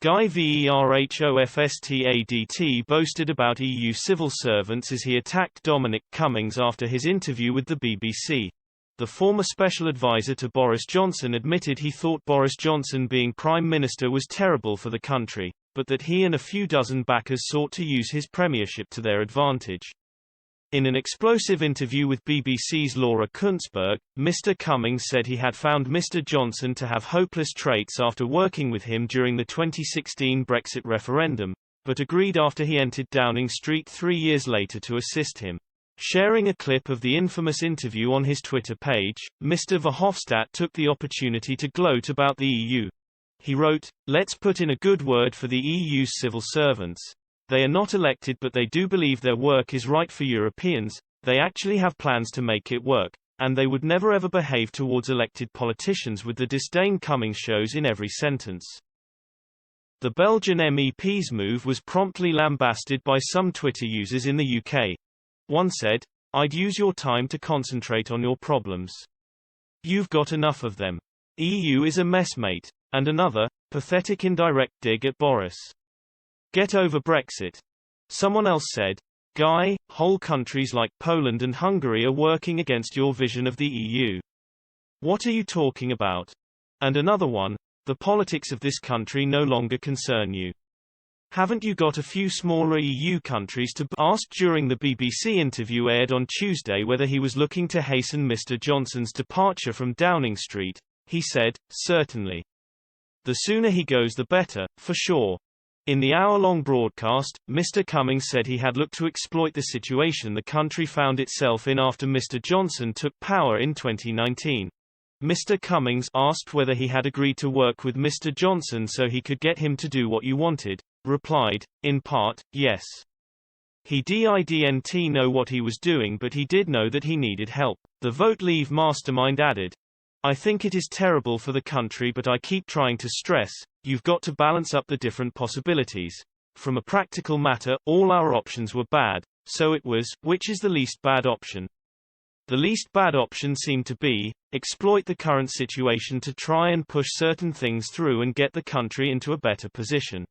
Guy Verhofstadt boasted about EU civil servants as he attacked Dominic Cummings after his interview with the BBC. The former special advisor to Boris Johnson admitted he thought Boris Johnson being Prime Minister was terrible for the country, but that he and a few dozen backers sought to use his premiership to their advantage. In an explosive interview with BBC's Laura Kuntzberg, Mr. Cummings said he had found Mr. Johnson to have hopeless traits after working with him during the 2016 Brexit referendum, but agreed after he entered Downing Street 3 years later to assist him. Sharing a clip of the infamous interview on his Twitter page, Mr. Verhofstadt took the opportunity to gloat about the EU. He wrote, "Let's put in a good word for the EU's civil servants. They are not elected, but they do believe their work is right for Europeans, they actually have plans to make it work, and they would never ever behave towards elected politicians with the disdain Cummings shows in every sentence." The Belgian MEP's move was promptly lambasted by some Twitter users in the UK. One said, "I'd use your time to concentrate on your problems. You've got enough of them. EU is a mess, mate." And another, pathetic indirect dig at Boris. "Get over Brexit." Someone else said, "Guy, whole countries like Poland and Hungary are working against your vision of the EU. What are you talking about?" And another one, "The politics of this country no longer concern you. Haven't you got a few smaller EU countries to?" Asked during the BBC interview aired on Tuesday whether he was looking to hasten Mr. Johnson's departure from Downing Street, he said, "Certainly. The sooner he goes the better, for sure." In the hour-long broadcast, Mr. Cummings said he had looked to exploit the situation the country found itself in after Mr. Johnson took power in 2019. Mr. Cummings, asked whether he had agreed to work with Mr. Johnson so he could get him to do what you wanted, replied, "In part, yes. He didn't know what he was doing, but he did know that he needed help." The Vote Leave mastermind added, "I think it is terrible for the country, but I keep trying to stress, you've got to balance up the different possibilities. From a practical matter, all our options were bad, so it was, which is the least bad option? The least bad option seemed to be, exploit the current situation to try and push certain things through and get the country into a better position."